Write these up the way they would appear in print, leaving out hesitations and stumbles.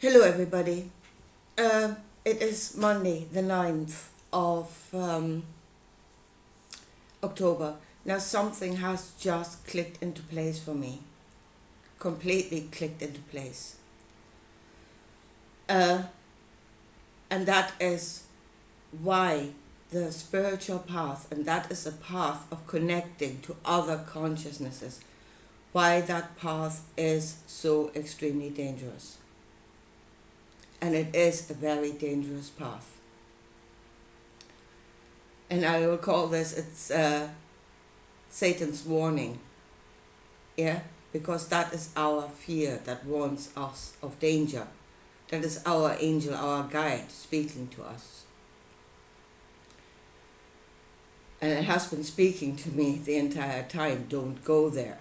Hello, everybody. It is Monday, the 9th of October. Now, something has just clicked into place for me, completely clicked into place. And that is why the spiritual path, and that is a path of connecting to other consciousnesses, why that path is so extremely dangerous. And it is a very dangerous path. And I will call this, it's Satan's warning. Yeah? Because that is our fear that warns us of danger. That is our angel, our guide speaking to us. And it has been speaking to me the entire time, don't go there.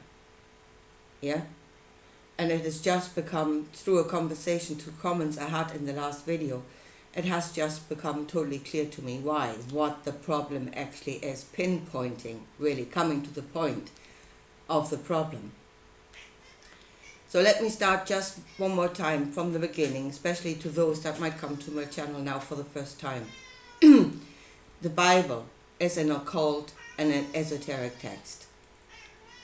Yeah? And it has just become, through a conversation, through comments I had in the last video, it has just become totally clear to me what the problem actually is, pinpointing, really coming to the point of the problem. So let me start just one more time from the beginning, especially to those that might come to my channel now for the first time. The Bible is an occult and an esoteric text.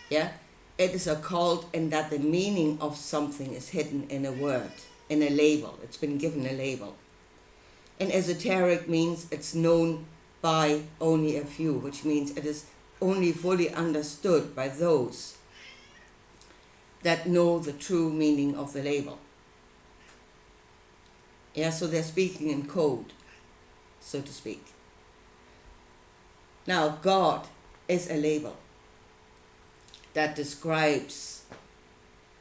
Yeah? It is occult in that the meaning of something is hidden in a word, in a label. It's been given a label. And esoteric means it's known by only a few, which means it is only fully understood by those that know the true meaning of the label. Yeah, so they're speaking in code, so to speak. Now, God is a label that describes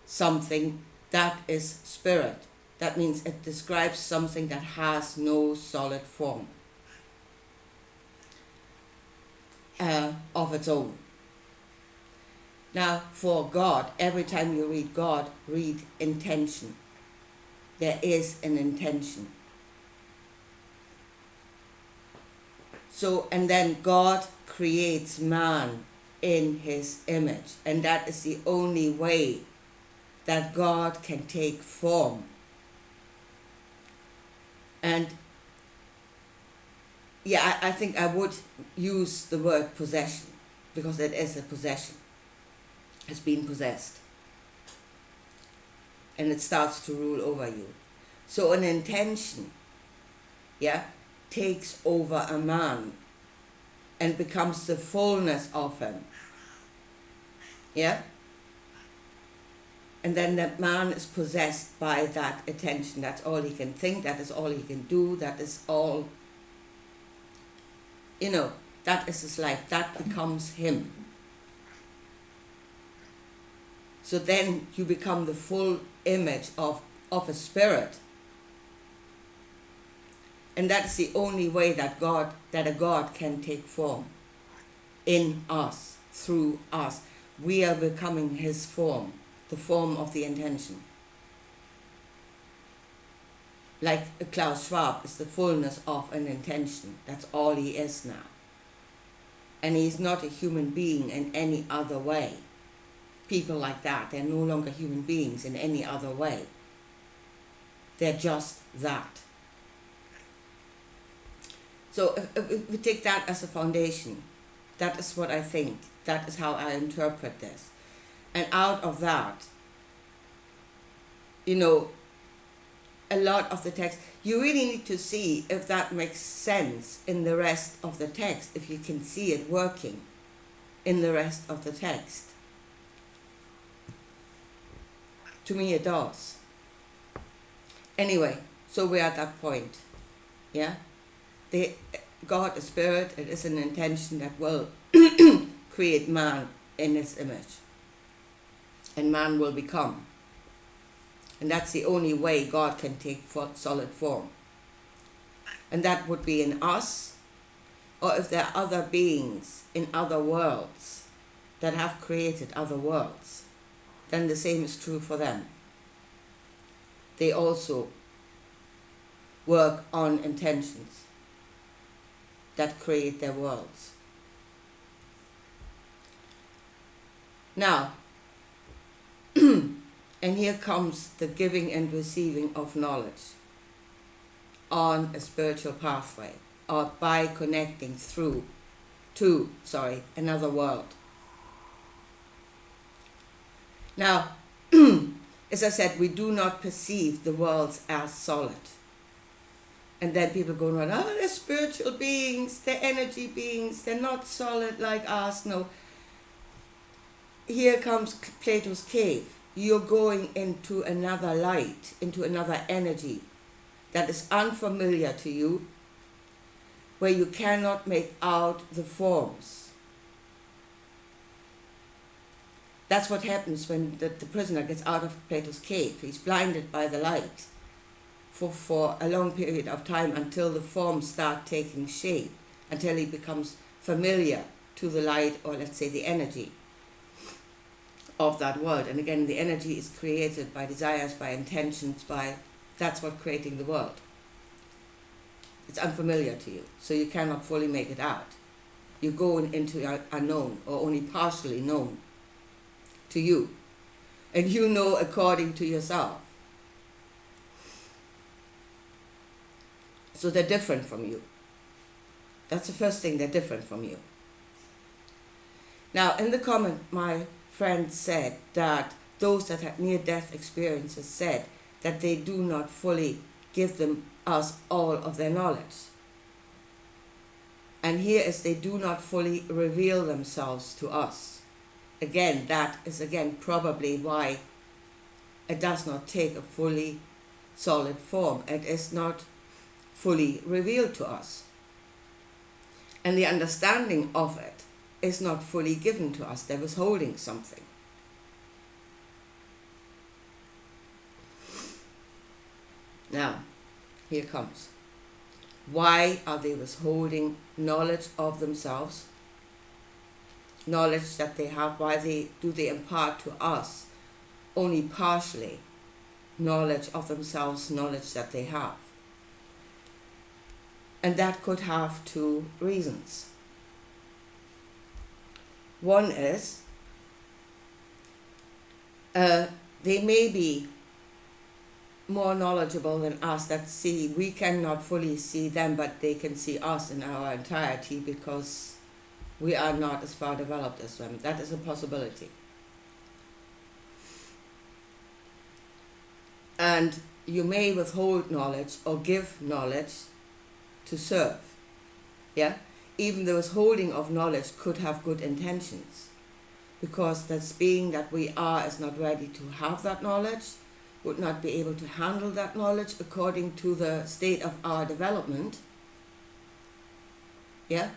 something that is spirit. That means it describes something that has no solid form of its own. Now, for God, every time you read God, read intention. There is an intention. So, and then God creates man in his image, and that is the only way that God can take form. And yeah, I think I would use the word possession, because it is a possession. It's been possessed, and it starts to rule over you. So an intention, yeah, takes over a man and becomes the fullness of him. Yeah? And then that man is possessed by that attention. That's all he can think, that is all he can do, that is all, that is his life. That becomes him. So then you become the full image of a spirit. And that's the only way that a God can take form in us, through us. We are becoming his form, the form of the intention. Like Klaus Schwab is the fullness of an intention. That's all he is now. And he's not a human being in any other way. People like that, they're no longer human beings in any other way. They're just that. So if we take that as a foundation, that is what I think. That is how I interpret this. And out of that, a lot of the text, you really need to see if that makes sense in the rest of the text, if you can see it working in the rest of the text. To me it does. Anyway, so we're at that point. Yeah? God is spirit, it is an intention that will create man in his image. And man will become. And that's the only way God can take solid form. And that would be in us, or if there are other beings in other worlds that have created other worlds, then the same is true for them. They also work on intentions that create their worlds. Now, And here comes the giving and receiving of knowledge on a spiritual pathway, or by connecting through to another world. Now, as I said, we do not perceive the worlds as solid. And then people go around, oh, they're spiritual beings, they're energy beings, they're not solid like us. No. Here comes Plato's cave. You're going into another light, into another energy that is unfamiliar to you, where you cannot make out the forms. That's what happens when the prisoner gets out of Plato's cave. He's blinded by the light for a long period of time, until the forms start taking shape, until he becomes familiar to the light, or let's say the energy of that world. And again, the energy is created by desires, by intentions, that's what creating the world. It's unfamiliar to you, so you cannot fully make it out. You're going into unknown, or only partially known to you. And you know according to yourself. So they're different from you. That's the first thing, they're different from you. Now, in the comment, my friend said that those that had near-death experiences said that they do not fully give us all of their knowledge. And here is, they do not fully reveal themselves to us. Again, that is probably why it does not take a fully solid form. It is not fully revealed to us. And the understanding of it is not fully given to us. They're withholding something. Now, here comes. Why are they withholding knowledge of themselves? Knowledge that they have. Why do they impart to us only partially knowledge of themselves, knowledge that they have? And that could have two reasons. One is, they may be more knowledgeable than us, we cannot fully see them, but they can see us in our entirety, because we are not as far developed as them. That is a possibility. And you may withhold knowledge or give knowledge to serve. Yeah? Even the withholding of knowledge could have good intentions, because this being that we are is not ready to have that knowledge, would not be able to handle that knowledge according to the state of our development. Yeah?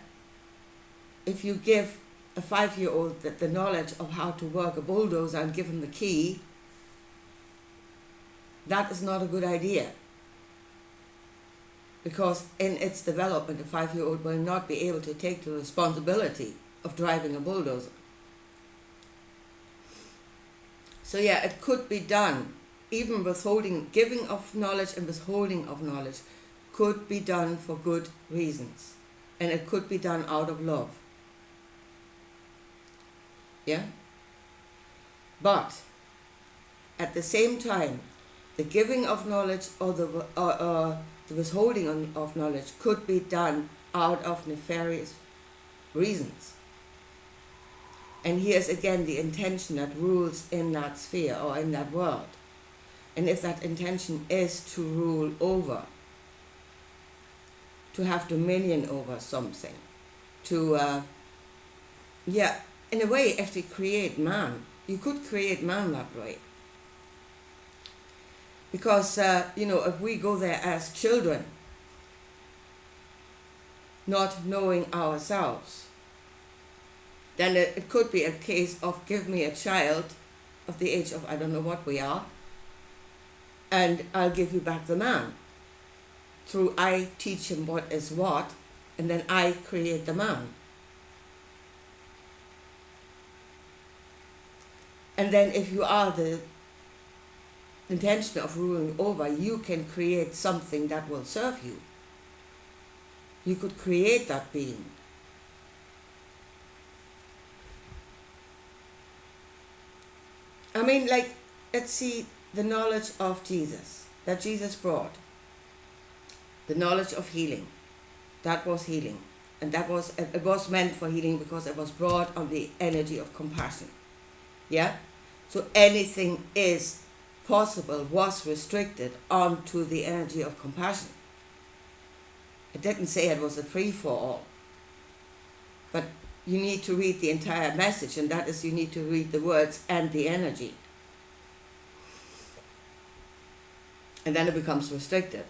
If you give a 5-year-old the knowledge of how to work a bulldozer and give him the key, that is not a good idea. Because in its development, a 5-year-old will not be able to take the responsibility of driving a bulldozer. So yeah, it could be done. Even giving of knowledge and withholding of knowledge could be done for good reasons. And it could be done out of love. Yeah? But at the same time, the giving of knowledge or the withholding of knowledge could be done out of nefarious reasons. And here's again the intention that rules in that sphere or in that world. And if that intention is to rule over, to have dominion over something, to, in a way actually create man. You could create man that way. Because, if we go there as children, not knowing ourselves, then it could be a case of give me a child of the age of I don't know what we are, and I'll give you back the man. Through I teach him what is what, and then I create the man. And then if you are the intention of ruling over, you can create something that will serve you. You could create that being. I mean, like, let's see the knowledge of Jesus, that Jesus brought. The knowledge of healing. That was healing. And it was meant for healing because it was brought on the energy of compassion. Yeah? So anything is possible was restricted onto the energy of compassion. It didn't say it was a free-for-all. But you need to read the entire message, and that is you need to read the words and the energy. And then it becomes restricted.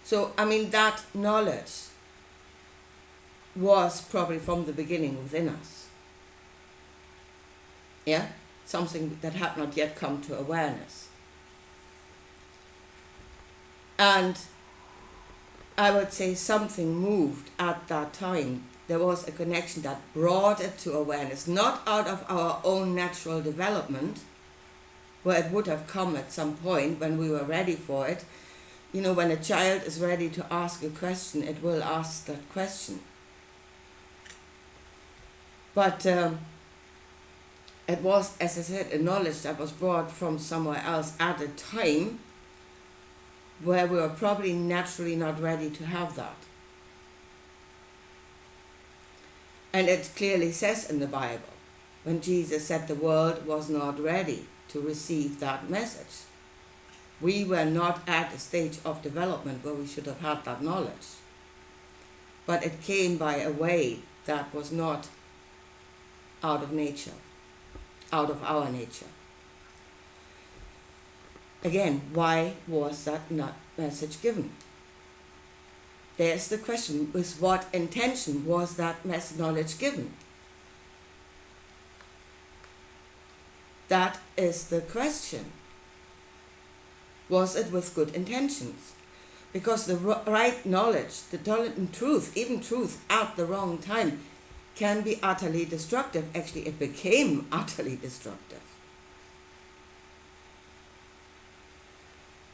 So, that knowledge was probably from the beginning within us. Yeah? Something that had not yet come to awareness. And I would say something moved at that time. There was a connection that brought it to awareness, not out of our own natural development, where it would have come at some point when we were ready for it. When a child is ready to ask a question, it will ask that question. But it was, as I said, a knowledge that was brought from somewhere else at a time where we were probably naturally not ready to have that. And it clearly says in the Bible, when Jesus said the world was not ready to receive that message. We were not at a stage of development where we should have had that knowledge. But it came by a way that was not out of nature, out of our nature. Again, why was that message given? There's the question, with what intention was that knowledge given? That is the question. Was it with good intentions? Because the right knowledge, the truth, even truth at the wrong time, can be utterly destructive. Actually, it became utterly destructive.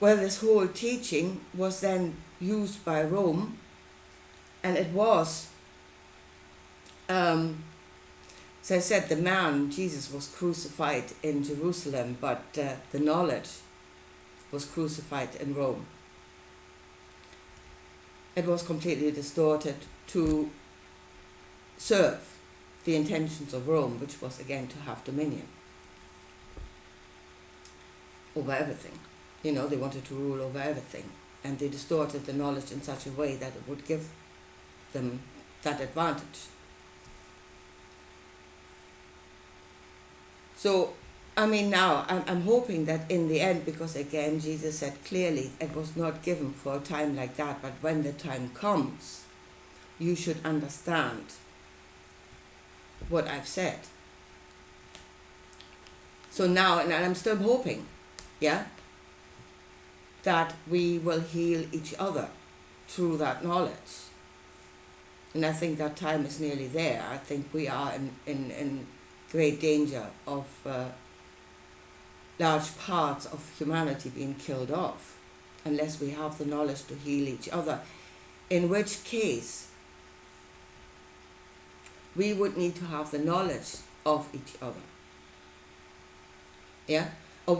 Well, this whole teaching was then used by Rome, and it was, as I said, Jesus was crucified in Jerusalem, but the knowledge was crucified in Rome. It was completely distorted to serve the intentions of Rome, which was again to have dominion over everything. They wanted to rule over everything, and they distorted the knowledge in such a way that it would give them that advantage. So now I'm hoping that in the end, because again Jesus said clearly it was not given for a time like that, but when the time comes, you should understand what I've said. So now, and I'm still hoping, that we will heal each other through that knowledge. And I think that time is nearly there. I think we are in great danger of large parts of humanity being killed off unless we have the knowledge to heal each other, in which case we would need to have the knowledge of each other. Or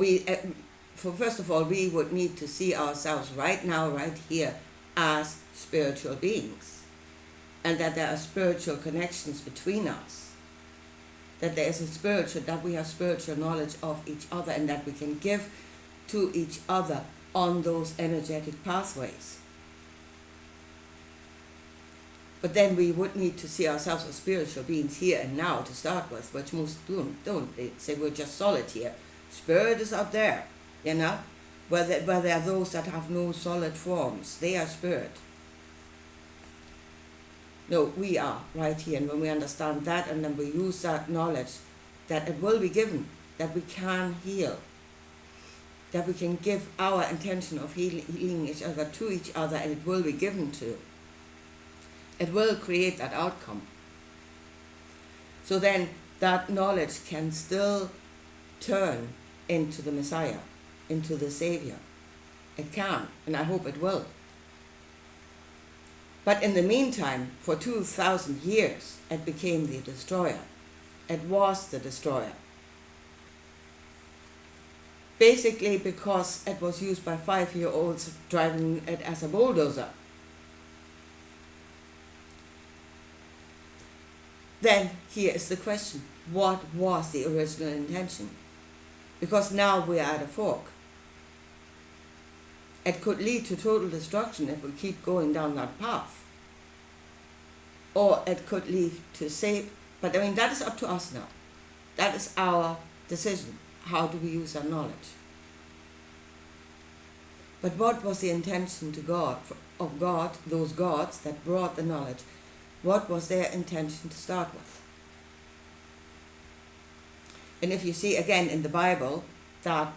first of all, we would need to see ourselves right now, right here, as spiritual beings, and that there are spiritual connections between us. That there is that we have spiritual knowledge of each other, and that we can give to each other on those energetic pathways. But then we would need to see ourselves as spiritual beings here and now to start with, which most don't. They say we're just solid here. Spirit is up there, where there are those that have no solid forms. They are spirit. No, we are right here, and when we understand that and then we use that knowledge, that it will be given, that we can heal, that we can give our intention of healing each other to each other, and it will be given to. It will create that outcome. So then that knowledge can still turn into the Messiah, into the Savior. It can, and I hope it will. But in the meantime, for 2,000 years, it became the destroyer. It was the destroyer. Basically because it was used by 5-year-olds driving it as a bulldozer. Then here is the question, what was the original intention? Because now we are at a fork. It could lead to total destruction if we keep going down that path. Or it could lead to save, but I mean that is up to us now. That is our decision. How do we use our knowledge? But what was the intention to God, of God, those gods that brought the knowledge? What was their intention to start with? And if you see again in the Bible that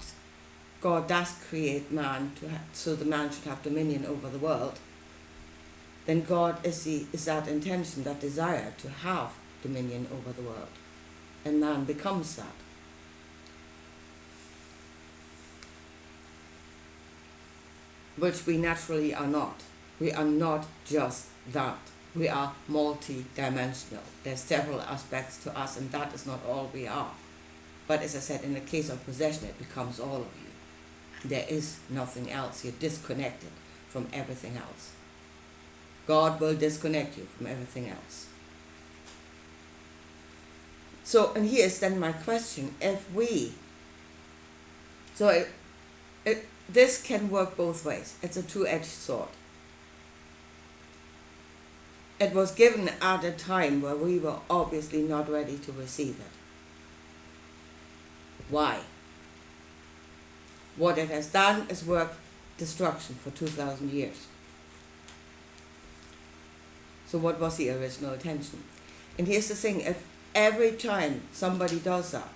God does create man so the man should have dominion over the world, then God is that intention, that desire to have dominion over the world. And man becomes that. Which we naturally are not. We are not just that. We are multi-dimensional. There's several aspects to us, and that is not all we are. But as I said, in the case of possession, it becomes all of you. There is nothing else. You're disconnected from everything else. God will disconnect you from everything else. So, and here's then my question. This can work both ways. It's a two-edged sword. It was given at a time where we were obviously not ready to receive it. Why? What it has done is work destruction for 2,000 years. So what was the original intention? And here's the thing, if every time somebody does that,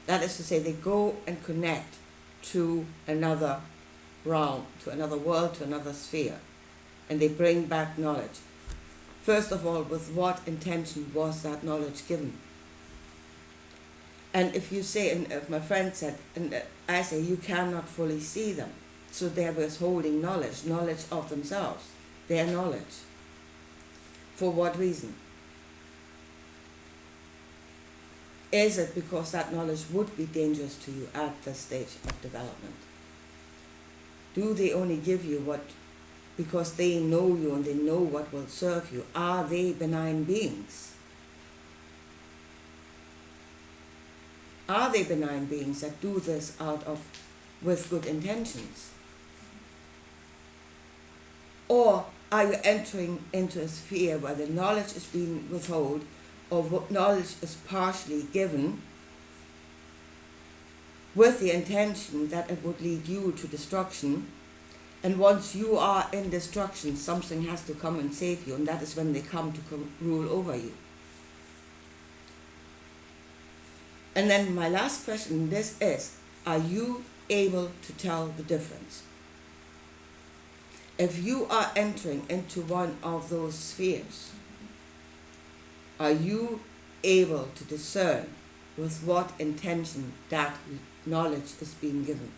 that is to say they go and connect to another realm, to another world, to another sphere, and they bring back knowledge. First of all, with what intention was that knowledge given? And if you say, and if my friend said, and I say, you cannot fully see them. So they was holding knowledge of themselves, their knowledge. For what reason? Is it because that knowledge would be dangerous to you at this stage of development? Do they only give you what, because they know you and they know what will serve you? Are they benign beings? Are they benign beings that do this with good intentions? Or are you entering into a sphere where the knowledge is being withheld, or what knowledge is partially given with the intention that it would lead you to destruction, and once you are in destruction, something has to come and save you, and that is when they come to rule over you. And then my last question, this is, are you able to tell the difference? If you are entering into one of those spheres, are you able to discern with what intention that knowledge is being given?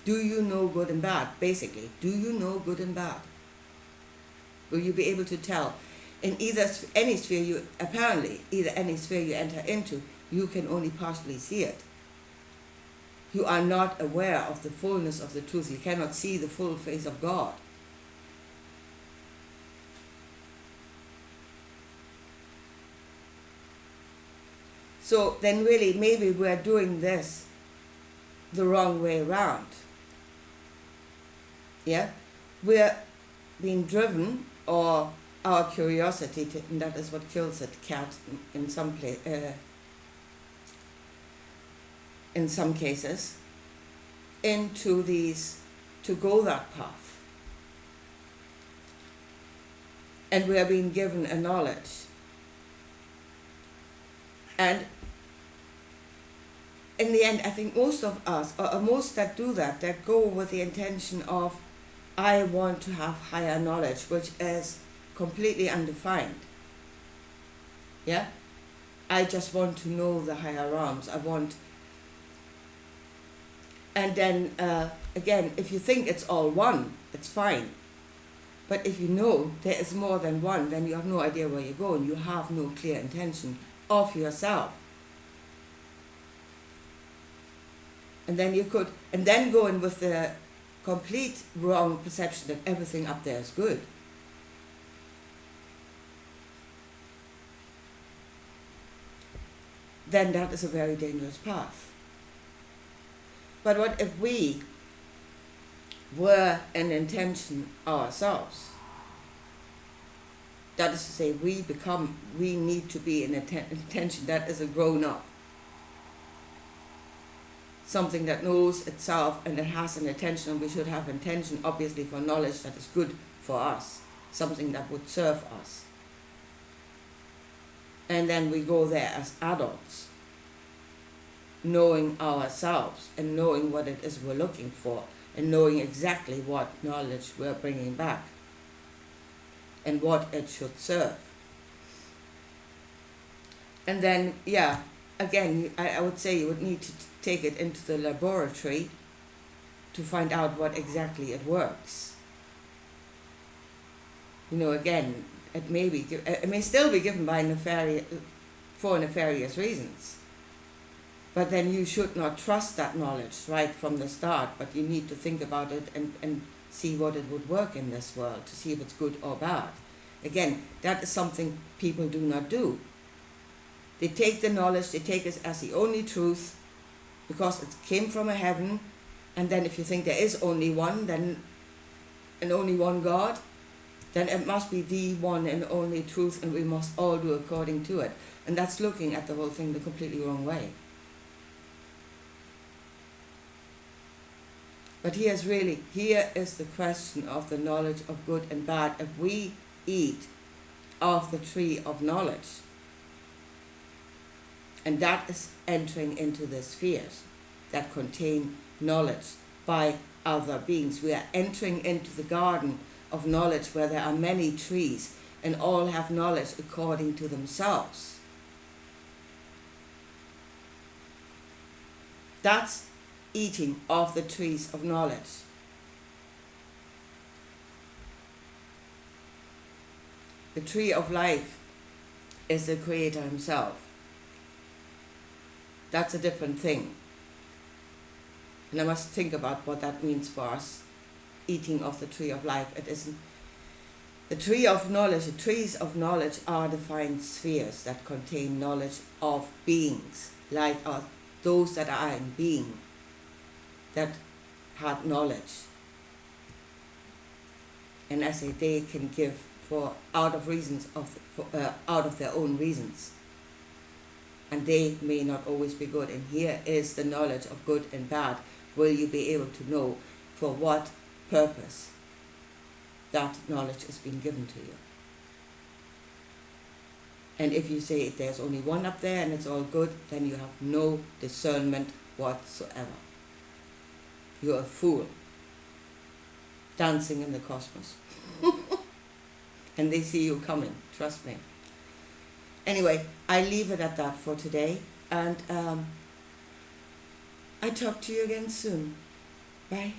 Do you know good and bad, basically? Do you know good and bad? Will you be able to tell? In any sphere you enter into, you can only partially see it. You are not aware of the fullness of the truth. You cannot see the full face of God. So then really maybe we're doing this the wrong way around. Yeah? We're being driven, or our curiosity, and that is what kills a cat in some cases, into to go that path. And we are being given a knowledge. And in the end, I think most of us, or most that do that go with the intention of, I want to have higher knowledge, which is completely undefined. Yeah? I just want to know the higher realms. And then, again, if you think it's all one, it's fine. But if you know there is more than one, then you have no idea where you're going. You have no clear intention of yourself. And then go in with the complete wrong perception that everything up there is good. Then that is a very dangerous path. But what if we were an intention ourselves? That is to say, we need to be an intention that is a grown-up. Something that knows itself and that has an intention, and we should have intention obviously for knowledge that is good for us, something that would serve us. And then we go there as adults, knowing ourselves and knowing what it is we're looking for and knowing exactly what knowledge we're bringing back and what it should serve. And then, again, I would say you would need to take it into the laboratory to find out what exactly it works. Again, it may still be given by for nefarious reasons. But then you should not trust that knowledge right from the start, but you need to think about it and see what it would work in this world, to see if it's good or bad. Again, that is something people do not do. They take the knowledge, they take it as the only truth, because it came from a heaven, and then if you think there is only one, and only one God, then it must be the one and only truth, and we must all do according to it. And that's looking at the whole thing the completely wrong way. But here is the question of the knowledge of good and bad. If we eat of the tree of knowledge, and that is entering into the spheres that contain knowledge by other beings. We are entering into the garden of knowledge where there are many trees and all have knowledge according to themselves. That's eating of the trees of knowledge. The tree of life is the Creator himself. That's a different thing. And I must think about what that means for us, eating of the tree of life. It isn't. The tree of knowledge, the trees of knowledge are defined spheres that contain knowledge of beings, like those that are in being, that had knowledge. And I say they can give out of their own reasons. And they may not always be good. And here is the knowledge of good and bad. Will you be able to know for what purpose that knowledge is being given to you? And if you say there's only one up there and it's all good, then you have no discernment whatsoever. You're a fool, dancing in the cosmos. And they see you coming, trust me. Anyway, I leave it at that for today, and I talk to you again soon. Bye.